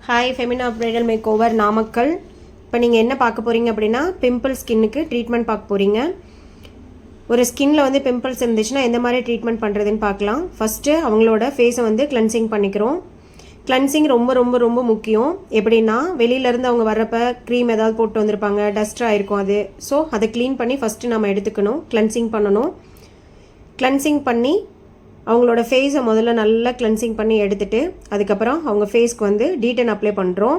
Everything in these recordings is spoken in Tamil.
Hi Femina bridal makeover Namakkal. இப்போ நீங்கள் என்ன பார்க்க போகிறீங்க அப்படின்னா பிம்பிள் ஸ்கின்னுக்கு ட்ரீட்மெண்ட் பார்க்க போகிறீங்க. ஒரு ஸ்கின்னில் வந்து பிம்பிள்ஸ் இருந்துச்சுன்னா எந்த மாதிரி ட்ரீட்மெண்ட் பண்ணுறதுன்னு பார்க்கலாம். ஃபஸ்ட்டு அவங்களோட ஃபேஸை வந்து கிளென்சிங் பண்ணிக்கிறோம். கிளென்சிங் ரொம்ப ரொம்ப ரொம்ப முக்கியம். எப்படின்னா வெளியிலேருந்து அவங்க வர்றப்ப க்ரீம் ஏதாவது போட்டு வந்திருப்பாங்க, டஸ்ட் ஆகிருக்கும் அது. ஸோ அதை க்ளீன் பண்ணி ஃபஸ்ட்டு நம்ம எடுத்துக்கணும், கிளென்சிங் பண்ணணும். கிளென்சிங் பண்ணி அவங்களோட ஃபேஸை முதல்ல நல்லா கிளென்சிங் பண்ணி எடுத்துகிட்டு அதுக்கப்புறம் அவங்க ஃபேஸ்க்கு வந்து D10 அப்ளை பண்ணுறோம்.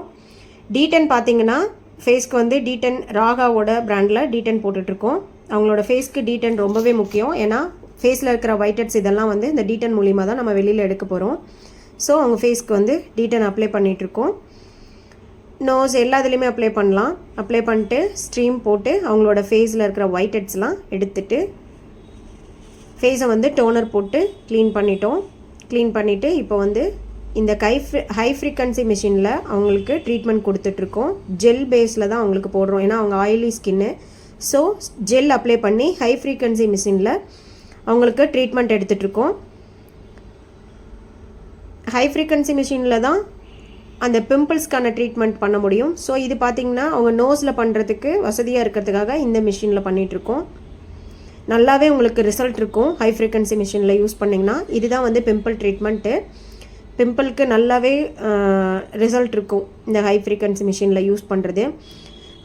D10 பார்த்தீங்கன்னா ஃபேஸ்க்கு வந்து D10 ராகாவோட பிராண்டில் D10 போட்டுட்ருக்கோம். அவங்களோட ஃபேஸ்க்கு D10 ரொம்பவே முக்கியம். ஏன்னா ஃபேஸில் இருக்கிற ஒயிட்டட்ஸ் இதெல்லாம் வந்து இந்த D10 மூலிமா தான் நம்ம வெளியில் எடுக்க போகிறோம். ஸோ அவங்க ஃபேஸ்க்கு வந்து D10 அப்ளை பண்ணிகிட்ருக்கோம். நோஸ் எல்லாத்துலேயுமே அப்ளை பண்ணலாம். அப்ளை பண்ணிட்டு ஸ்ட்ரீம் போட்டு அவங்களோட ஃபேஸில் இருக்கிற ஒயிட்டட்ஸ்லாம் எடுத்துட்டு ஃபேஸை வந்து டோனர் போட்டு க்ளீன் பண்ணிட்டோம். க்ளீன் பண்ணிவிட்டு இப்போ வந்து இந்த ஹை ஃப்ரீக்வன்சி மிஷினில் அவங்களுக்கு ட்ரீட்மெண்ட் கொடுத்துட்ருக்கோம். ஜெல் பேஸில் தான் அவங்களுக்கு போடுறோம், ஏன்னா அவங்க oily skin. So gel apply பண்ணி ஹை ஃப்ரீக்வன்சி மிஷினில் அவங்களுக்கு ட்ரீட்மெண்ட் எடுத்துகிட்ருக்கோம். ஹை ஃப்ரீக்வன்சி மிஷினில் தான் அந்த பிம்பிள்ஸ்க்கான ட்ரீட்மெண்ட் பண்ண முடியும். ஸோ இது பார்த்திங்கன்னா அவங்க நோஸில் பண்ணுறதுக்கு வசதியாக இருக்கிறதுக்காக இந்த மிஷினில் பண்ணிகிட்ருக்கோம். நல்லாவே உங்களுக்கு ரிசல்ட் இருக்கும் ஹை ஃப்ரீக்வன்சி மிஷினில் யூஸ் பண்ணிங்கன்னா. இதுதான் வந்து பிம்பிள் ட்ரீட்மெண்ட்டு. பிம்பிளுக்கு நல்லாவே ரிசல்ட் இருக்கும் இந்த ஹை ஃப்ரீக்வன்சி மிஷினில் யூஸ் பண்ணுறது.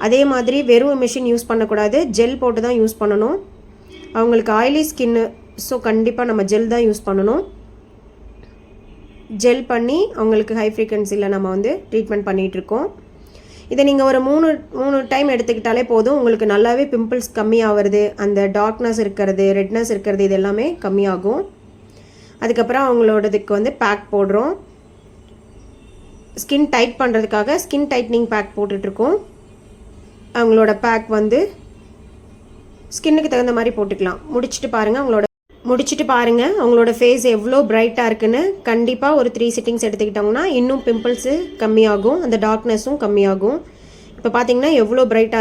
அதே மாதிரி வெறும் மிஷின் யூஸ் பண்ணக்கூடாது, ஜெல் போட்டு தான் யூஸ் பண்ணணும். அவங்களுக்கு ஆயிலி ஸ்கின்னு, ஸோ கண்டிப்பாக நம்ம ஜெல் தான் யூஸ் பண்ணணும். ஜெல் பண்ணி அவங்களுக்கு ஹை ஃப்ரீக்வன்சியில் நம்ம வந்து ட்ரீட்மெண்ட் பண்ணிகிட்ருக்கோம். இதை நீங்கள் ஒரு மூணு டைம் எடுத்துக்கிட்டாலே போதும், உங்களுக்கு நல்லாவே பிம்பிள்ஸ் கம்மியாகிறது, அந்த டார்க்னஸ் இருக்கிறது, ரெட்னஸ் இருக்கிறது, இது எல்லாமே கம்மியாகும். அதுக்கப்புறம் அவங்களோடதுக்கு வந்து பேக் போடுறோம். ஸ்கின் டைட் பண்ணுறதுக்காக ஸ்கின் டைட்னிங் பேக் போட்டுட்ருக்கோம். அவங்களோட பேக் வந்து ஸ்கின்னுக்கு தகுந்த மாதிரி போட்டுக்கலாம். முடிச்சுட்டு பாருங்கள் அவங்களோட ஃபேஸ் எவ்வளோ பிரைட்டாக இருக்குன்னு. கண்டிப்பாக ஒரு 3 சிட்டிங்ஸ் எடுத்துக்கிட்டோம்னா இன்னும் பிம்பிள்ஸு கம்மியாகும், அந்த டார்க்னஸும் கம்மியாகும். இப்போ பார்த்தீங்கன்னா எவ்வளோ பிரைட்டாக